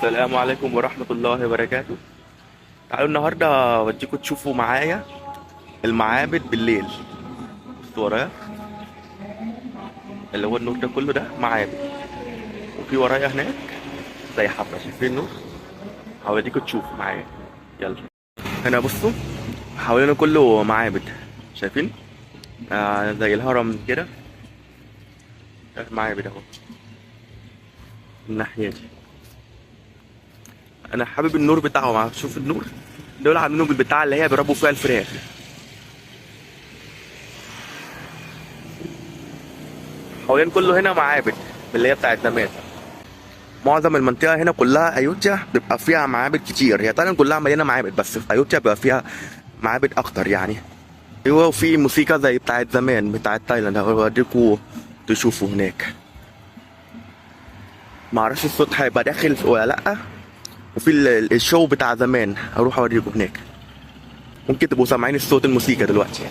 السلام عليكم ورحمة الله وبركاته. تعالوا النهاردة أوديكم تشوفوا معايا المعابد بالليل. بصوا ورايا اللي هو النور ده كله ده معابد، وفي ورايا هناك زي حفرة، شايفين النور؟ هوديكم تشوفوا معايا، يلا. هنا بصوا حوالينا كله معابد، شايفين؟ زي الهرم كده، معابد اهو الناحية دي. انا حابب النور بتاعهم، شوف النور دول عاملينه بالبتاع اللي هي بيربوا فيها الفراخ. حوالين كله هنا معابد اللي هي بتاعت زمان. معظم المنطقه هنا كلها ايوتيا بيبقى فيها معابد كتير، هي طبعا كلها مليانه معابد بس في ايوتيا بيبقى فيها معابد اكتر يعني. ايوه، وفي موسيقى زي بتاعت زمان بتاعت تايلاند، هوريكوا تشوفوا هناك. معرفش الصوت هيبقى داخل ولا لا. وفي الشو بتاع زمان هروح اوريكم هناك، ممكن تبقوا سامعين الصوت الموسيقى دلوقتي.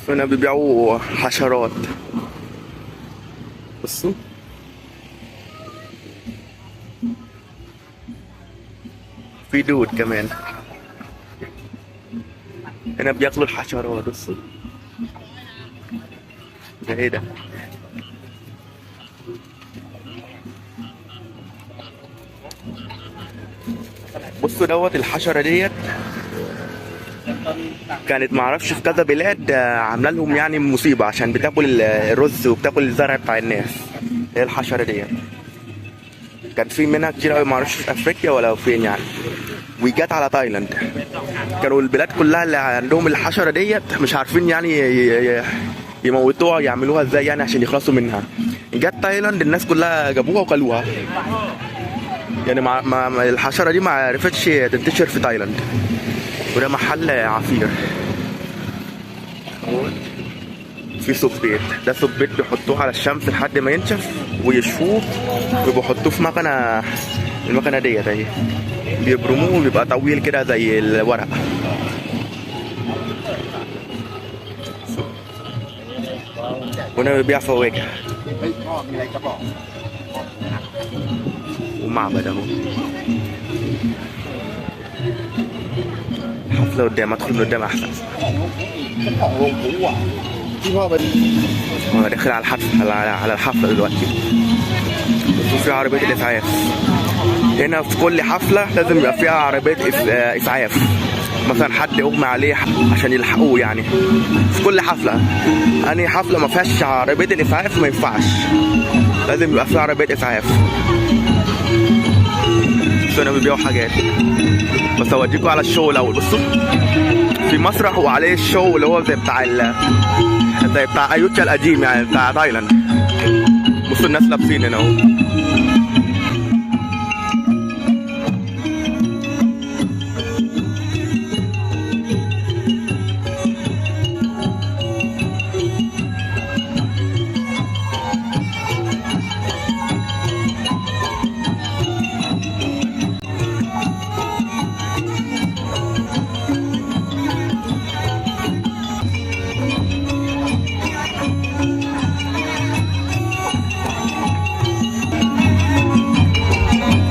هنا بيبيعوا حشرات، بصوا في دود كمان. هنا بياكلوا الحشرات، بصوا ده ايه ده؟ بصوا دوت الحشرة ديت كانت معرفش في كذا بلاد عامله لهم يعني مصيبة عشان بتاكل الرز وبتاكل الزرع بتاع الناس. هي الحشرة ديت كان في منها كتير قوي، معرفش في افريقيا ولا فين يعني، وجات على تايلاند. كانوا البلاد كلها اللي عندهم الحشرة ديت مش عارفين يعني يموتوها يعملوها ازاي يعني عشان يخلصوا منها. جت تايلاند الناس كلها جابوها وكلوها يعني. الحشرة دي ما عرفتش تنتشر في تايلاند. وده محل عصير، في صبيت، ده صبيت بيحطوه على الشمس لحد ما ينشف ويشفوه وبيحطوه في مكنة. المكنة ديت اهي بيبرموه وبيبقى طويل كده زي الورق. وهنا بيبيع فواكه ومعبد اهو. حفلة قدام، ادخل من قدام احسن. انا داخل على الحفلة، على الحفلة دلوقتي. بصوا في عربية الاسعاف هنا، في كل حفلة لازم يبقى فيها عربية اسعاف، مثلا حد اغمى عليه عشان يلحقوه يعني. في كل حفلة، انهي حفلة ما فيهاش عربية الاسعاف ما ينفعش، لازم يبقى فيها عربية اسعاف. هنا بيبيعوا حاجات، بس اوديكوا على الشو الاول. بصوا في مسرح وعليه الشو اللي هو زي بتاع ايوتيا القديم يعني، بتاع تايلاند. بصوا الناس لابسين هنا اهو.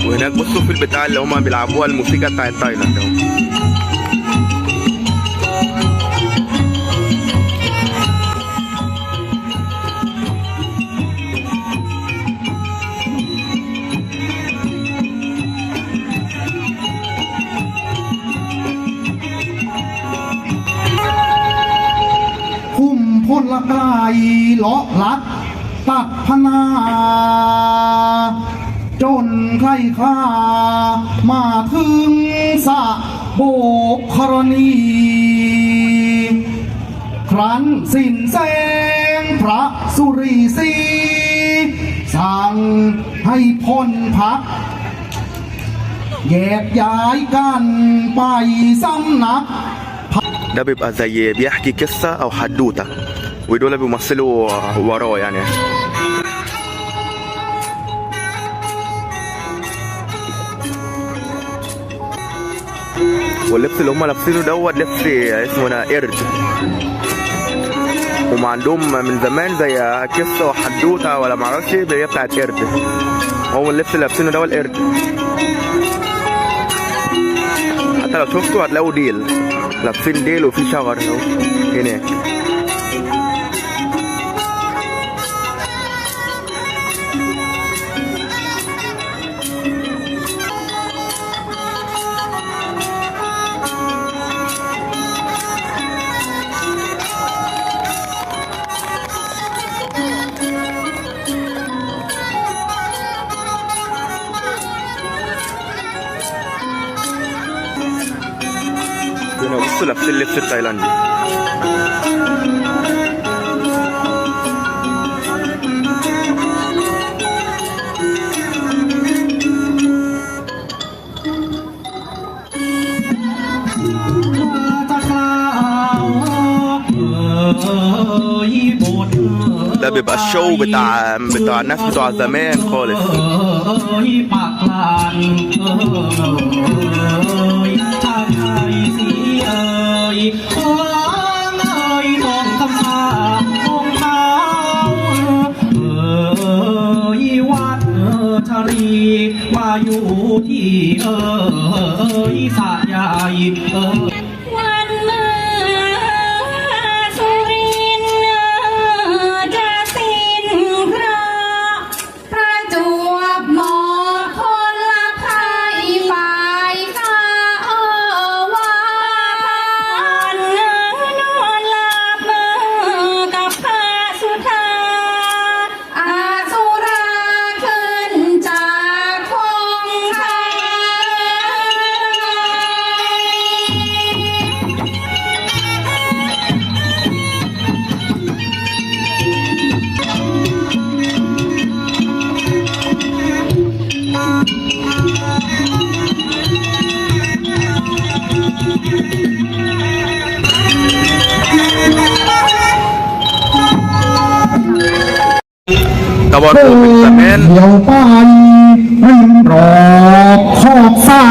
وهناك بصوا في البتاع اللي هما بيلعبوها الموسيقى بتاعت تايلاند اهو.คุ้มพลกลายเลาะลัดตัดพนาจนใครข้ามาถึงสะโบกธรณีครั้นสิ้นแสงพระสุรีสีสั่งให้พ้นพักแยกย้ายกันไปสำนัก ده بيبقى زي بيحكي قصة أو حدوتة، ودول بيمثلوا وراه يعني. واللبس اللي هم لابسينه دوت لبس اسمه قرد، هم عندهم من زمان زي قصة وحدوتة ولا معرفش، هي بتاعت قرد. هو اللبس اللي لابسينه ده هو القرد. حتى لو شفتوا هتلاقوا ديل، لابسين ديل وفي شجر اهو هناك. هنا بصوا لابسين اللبس التايلاندي. ده بيبقى الشو بتاع الناس بتوع زمان خالص.ว่าอยู่ที่สะใหญ่วันเมื่อสุรินทร์จะสิ้นพระประจวบเหมาะคนละไข่ฝ่ายข้าว่าพันนอนหลับกับพระสุธาอาสุราขึ้นจากคงคา طبعا من زمان เดี๋ยวไปริมรอบขอบสระ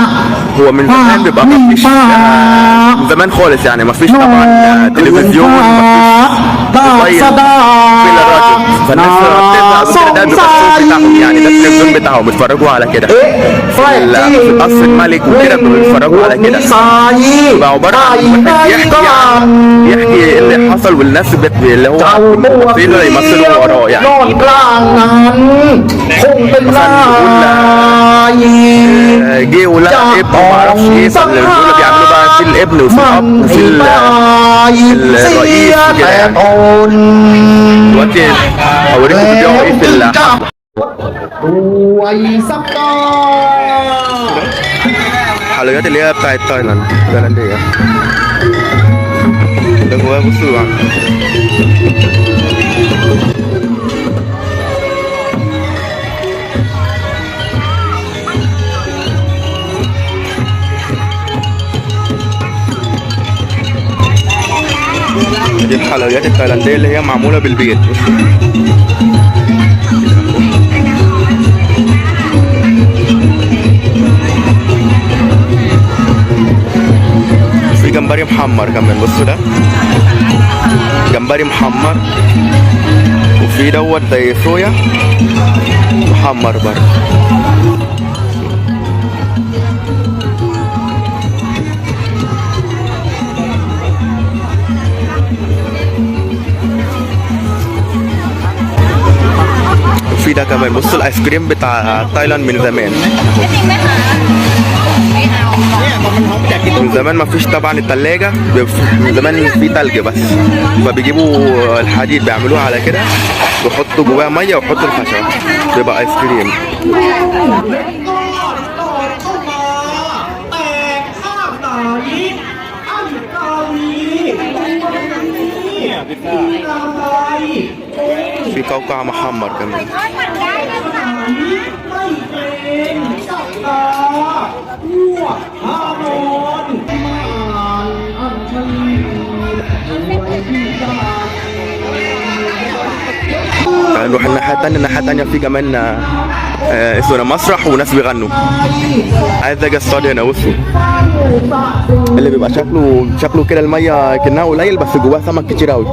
هو من زمان بيبقى ما فيش من زمان خالص يعني ما فيش طبعا تلفزيون ما فيش في الراديو فالناس بتزهق كده. ده بيبقى الشو بتاعهم يعني ده التلفزيون بتاعهم بيتفرجوا على كده في القصر الملك وكده بيتفرجوا على كده بقى عبارة عن يحكي اللي حصل والناس اللي هو الممثلين اللي يمثلوا وراه يعني جه ولقى ابنه معرفش ايه فاللي بيعملوا بقى في الابن وفي الاب وفي الرئيس وكده يعني. دلوقتي هوريكم فيديو ايه في الحفلة. ไว้สักก่อน حلويات اللي هي بتاعت تايلاندية. ده جواه بصوا بقى. دي الحلويات التايلاندية اللي هي معمولة بالبيت. في جمبري محمر كمان بصوا ده جمبري محمر وفي دوت زي صويا محمر برضه. في ده كمان بصوا الايس كريم بتاع تايلاند من زمان. من زمان ما فيش طبعا التلاجة من زمان في تلج بس فبيجيبوا الحديد بيعملوه على كده ويحطوا جواه ميه ويحطوا الخشب بيبقى ايس كريم. في قوقع محمر كمان. نروح الناحية التانية في كمان اسمه مسرح وناس بيغنوا. عايز اجي اصطاد هنا بصوا اللي بيبقى شكله كده المية كأنها قليل بس جواها سمك كتير اوي.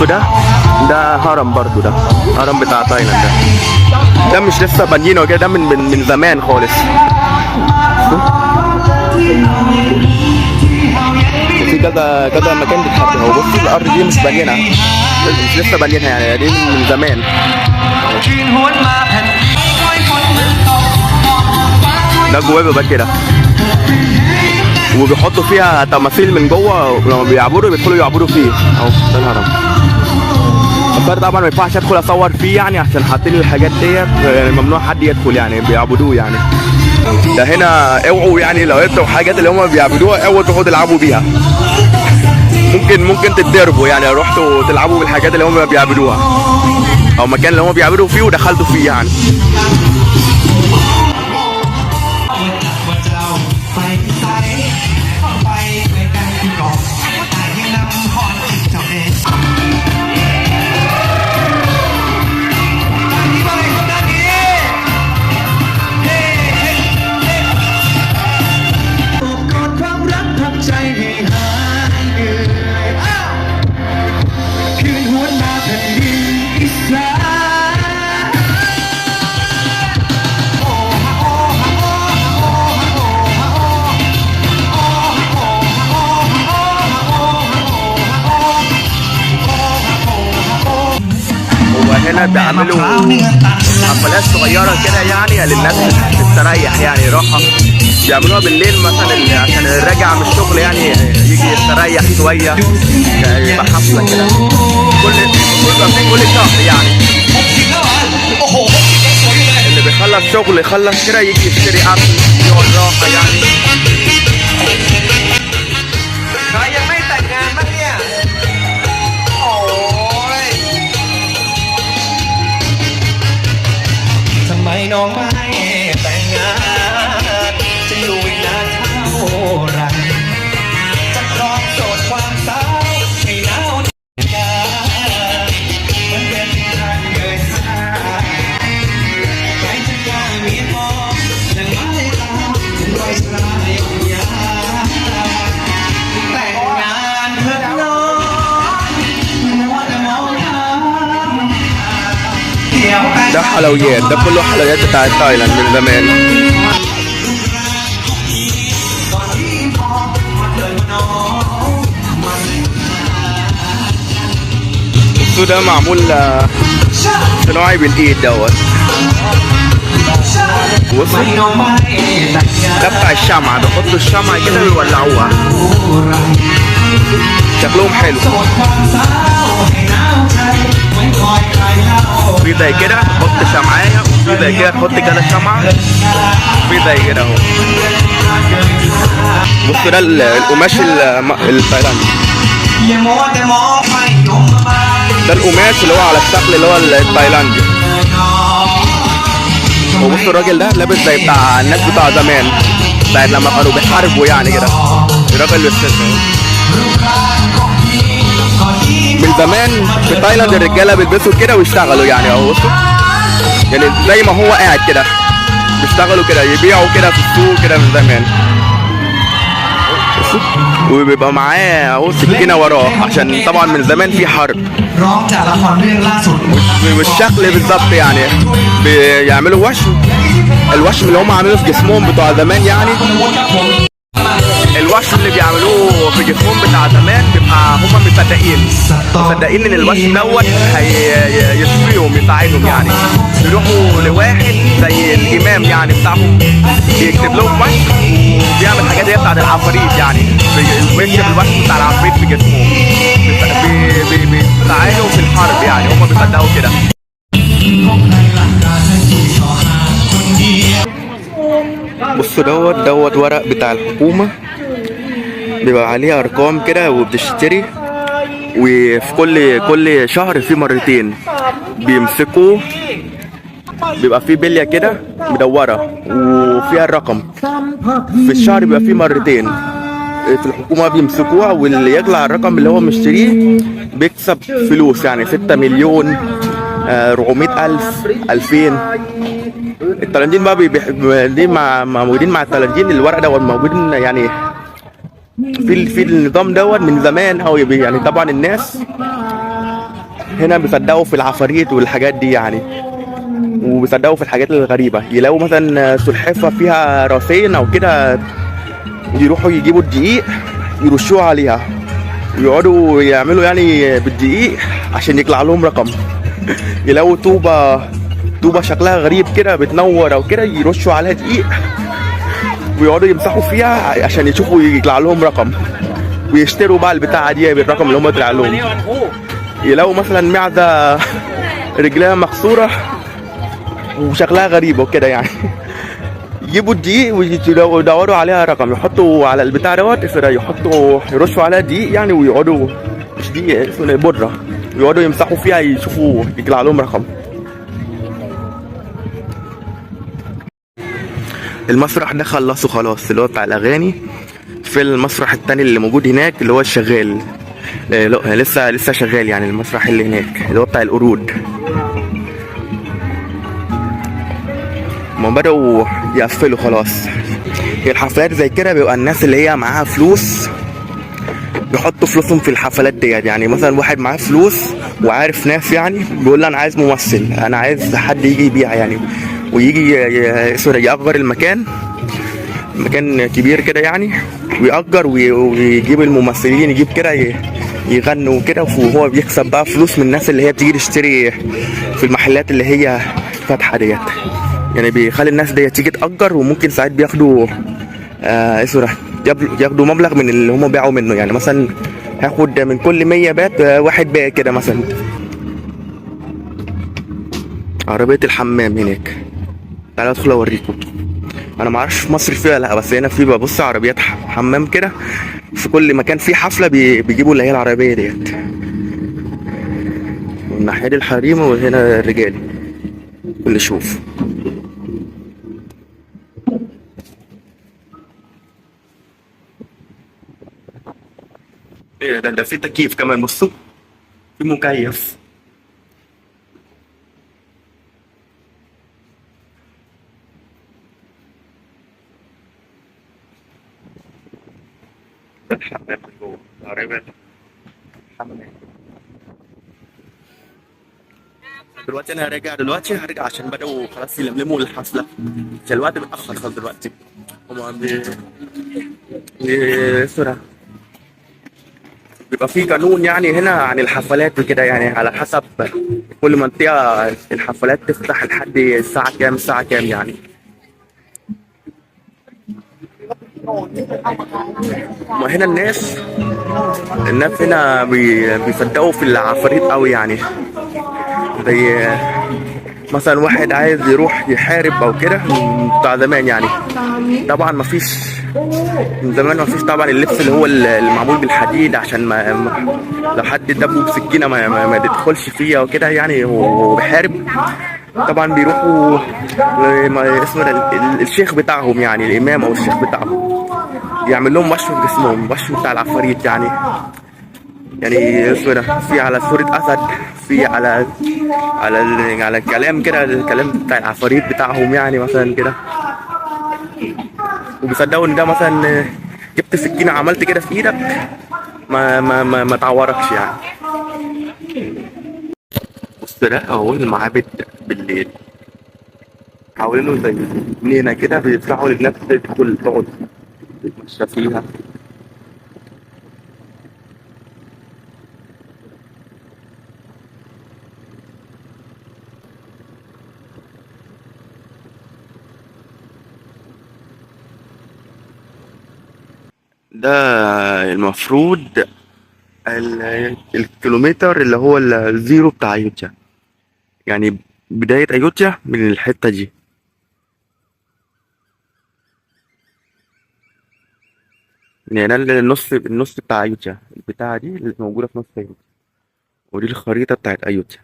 بصوا ده هرم برضو، ده هرم بتاع تايلاند ده مش لسه بانيينه كده، ده من زمان خالص. في كذا مكان بيتحط اهو. بصوا الارض دي مش بانيينها، مش لسه بانيينها يعني، دي من زمان. ده جواه بيبقى كده، وبيحطوا فيها تماثيل من جوه، ولما بيعبروا بيدخلوا يعبروا فيه اهو. ده الهرم. بس طبعا ما ينفعش ادخل اصور فيه يعني، عشان حاطين الحاجات ديت يعني ممنوع حد يدخل يعني، بيعبدوه يعني. ده هنا اوعوا يعني لو انتوا حاجات اللي هم بيعبدوها اوعوا تروحوا تلعبوا بيها. ممكن تتضربوا يعني لو رحتوا تلعبوا بالحاجات اللي هم بيعبدوها، او مكان اللي هم بيعبدوا فيه ودخلتوا فيه يعني. هنا بيعملوا حفلات صغيرة كده يعني للناس تستريح يعني راحة، بيعملوها بالليل مثلا عشان الراجع من الشغل يعني يجي يستريح شوية، يبقى حفلة كده كل شهر يعني. اللي بيخلص شغل يخلص كده يجي يشتري أكل يقعد راحة يعني. ده حلويات، ده كله حلويات بتاعت تايلاند من زمان. بصوا ده معمول صناعي بالايد دوت. بصوا ده بتاع الشمعة، بيحطوا الشمعة كده ويولعوها، شكلهم حلو. في زي كده تحط شمعايه، وفي زي كده تحط كده شمعة، في زي كده اهو. بصوا ده القماش التايلاندي، ده القماش اللي هو على الشكل اللي هو التايلاندي. وبصوا الراجل ده لابس زي بتاع الناس بتاع زمان، ساعة لما كانوا بيحاربوا يعني كده. الراجل اللي من زمان في تايلاند الرجاله بيلبسوا كده ويشتغلوا يعني اهو. بصوا يعني زي ما هو قاعد كده بيشتغلوا كده، يبيعوا كده في السوق كده من زمان. وبيبقى معاه اهو سكينه وراه، عشان طبعا من زمان في حرب. والشكل بالظبط يعني بيعملوا الوشم اللي هم عاملينه في جسمهم بتوع زمان يعني. الوشم اللي بيعملوه في جسمهم بتاع زمان بيبقى هم مصدقين ان الوشم دوت هيشفيهم يساعدهم يعني. بيروحوا لواحد زي الامام يعني بتاعهم، بيكتب لهم وشم وبيعمل حاجات دي بتاعت العفاريت يعني، بيكتب الوشم بتاع العفاريت في جسمهم، بيساعدهم في الحرب يعني، هم بيصدقوا كده. بصوا دوت ورق بتاع الحكومة، بيبقى عليه ارقام كده وبتشتري، وفي كل شهر في مرتين بيمسكوه، بيبقى فيه بلية كده مدورة وفيها الرقم، في الشهر بيبقى فيه مرتين في الحكومة بيمسكوها، واللي يطلع الرقم اللي هو مشتريه بيكسب فلوس يعني 6 مليون 400 ألف 2000. التايلانديين بقى دي موجودين مع التايلانديين، الورق دوت موجودين يعني في النظام دوت من زمان قوي يعني. طبعا الناس هنا بيصدقوا في العفاريت والحاجات دي يعني، وبيصدقوا في الحاجات الغريبة. يلاقوا مثلا سلحفة فيها راسين أو كده، يروحوا يجيبوا الدقيق يرشوه عليها، ويقعدوا يعملوا يعني بالدقيق عشان يطلع لهم رقم. يلاقوا طوبة شكلها غريب كده بتنور أو كده، يرشوا عليها دقيق ويقعدوا يمسحوا فيها عشان يشوفوا يطلع لهم رقم، ويشتروا بقى البتاعة دي بالرقم اللي هم طلع لهم. يلاقوا مثلا معدة رجلها مكسورة وشكلها غريب وكده يعني، يجيبوا الدقيق ويدوروا عليها رقم، يحطوا على البتاع دوت، يرشوا عليها دقيق يعني، ويقعدوا، مش دقيق، اسمه بودرة، ويقعدوا يمسحوا فيها يشوفوا يطلع لهم رقم. المسرح ده خلصوا خلاص، اللي هو بتاع الأغاني. في المسرح التاني اللي موجود هناك اللي هو الشغال، لا لسه شغال يعني، المسرح اللي هناك اللي هو بتاع القرود. ما بدأوا يقفلوا خلاص. هي الحفلات زي كده بيبقى الناس اللي هي معاها فلوس بيحطوا فلوسهم في الحفلات ديت. يعني مثلا واحد معاه فلوس وعارف ناس يعني، بيقول لي انا عايز ممثل، انا عايز حد يجي يبيع يعني، ويجي يأجر المكان، مكان كبير كده يعني، ويأجر ويجيب الممثلين، يجيب كده يغنوا كده، وهو بيكسب بقى فلوس من الناس اللي هي بتيجي تشتري في المحلات اللي هي فاتحة ديت. يعني بيخلي الناس ديت تيجي تأجر، وممكن ساعات بياخدوا ياخدوا مبلغ من اللي هم باعوا منه. يعني مثلا هاخد من كل 100 بات واحد باقي كده مثلا. عربية الحمام هناك، تعالى ادخل اوريكم. انا ما اعرفش في مصر فيها لا، بس هنا في ببص عربيات حمام كده في كل مكان في حفلة بيجيبوا اللي هي العربية ديت. من ناحية الحريم وهنا الرجال اللي شوف. ايه ده في تكييف كمان، بصوا في مكيف. الحمام من جوه عربية الحمام. دلوقتي انا هرجع عشان بدأوا خلاص يلملموا الحفلة، عشان الوقت متأخر خالص دلوقتي. هما سورة بيبقى في قانون يعني هنا عن الحفلات وكده، يعني على حسب كل منطقة الحفلات تفتح لحد الساعة كام يعني. ما هنا الناس هنا بيصدقوا في العفاريت قوي يعني. زي مثلا واحد عايز يروح يحارب او كده بتاع زمان يعني، طبعا من زمان ما فيش طبعا اللبس اللي هو المعمول بالحديد، عشان لو حد دبه بسكينه ما تدخلش فيها وكده يعني، وهو بيحارب. طبعا بيروحوا اسمه الشيخ بتاعهم يعني، الامام او الشيخ بتاعهم، يعمل لهم وشم في جسمهم، وشم بتاع العفاريت يعني. يعني اسمه في على صورة أسد، في على الكلام كده، الكلام بتاع العفاريت بتاعهم يعني مثلا كده. وبيصدقوا ان ده مثلا جبت سكينة عملت كده في ايدك ما تعوركش يعني. بص ده اهو المعابد بالليل، حوالينه زي جنينة كده بيفتحوا للناس تدخل تقعد تتمشى فيها. ده المفروض الكيلومتر اللي هو الزيرو بتاع ايوتيا، يعني بداية ايوتيا من الحتة دي. يعني ده النص بتاع ايوتيا، البتاعة دي اللي موجودة في نص ايوتيا، ودي الخريطة بتاعت ايوتيا.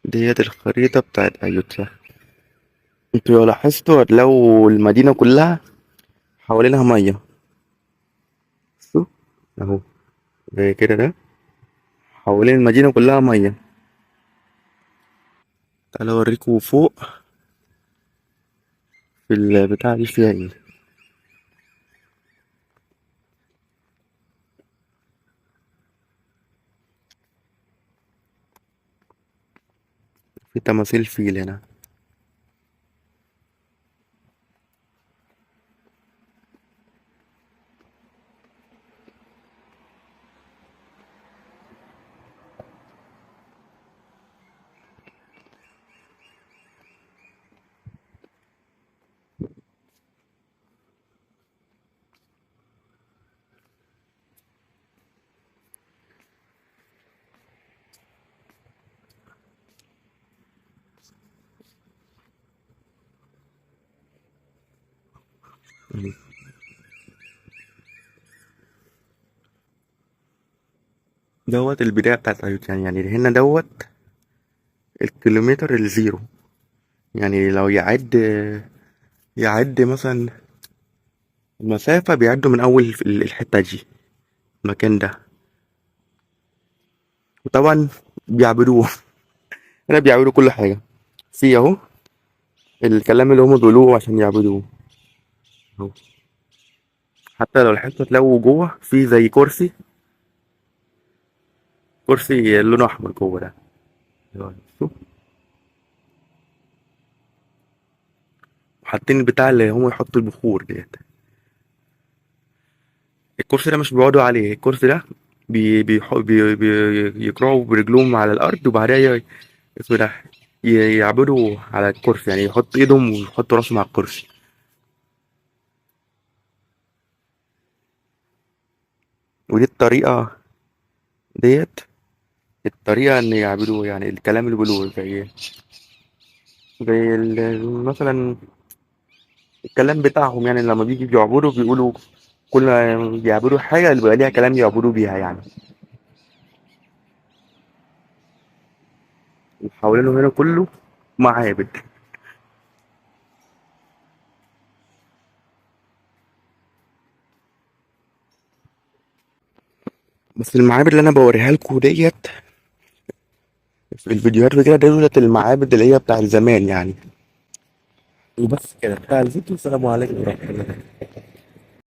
ديت الخريطة بتاعت ايوتيا. انتوا لو لاحظتوا هتلاقوا المدينة كلها حوالينها مية. بصوا اهو زي كده، ده حوالين المدينة كلها مية. تعالوا اوريكم فوق في البتاع دي فيها ايه. في تماثيل فيل هنا. دوت البداية بتاعت أيوتيان، يعني هنا دوت الكيلومتر الزيرو. يعني لو يعد مثلا المسافة بيعدوا من أول الحتة دي، المكان ده. وطبعا بيعبدوه. هنا بيعبدوا كل حاجة في أهو، الكلام اللي هم بيقولوه عشان يعبدوه أهو. حتى لو الحتة تلاقوا جوه في زي كرسي لونه أحمر جوه ده. شوف، حاطين البتاع اللي هم يحطوا البخور ديت. الكرسي ده مش بيقعدوا عليه، الكرسي ده يقرعوا برجلهم على الأرض، وبعدها اسمه ده يعبدوا على الكرسي، يعني يحط ايدهم ويحطوا راسهم على الكرسي. ودي الطريقة ديت، الطريقة ان يعبدوا، يعني الكلام اللي بيقولوه زي مثلا الكلام بتاعهم، يعني لما بيجي بيعبدوا بيقولوا كل ما بيعبدوا حاجة اللي بيبقى ليها كلام يعبدوا بيها يعني. حوالينه هنا كله معابد. بس المعابد اللي انا بوريها لكم ديت في الفيديوهات وكده، دولت المعابد اللي هي بتاع زمان يعني. وبس كده بتاع الفيديو. السلام عليكم ورحمة الله.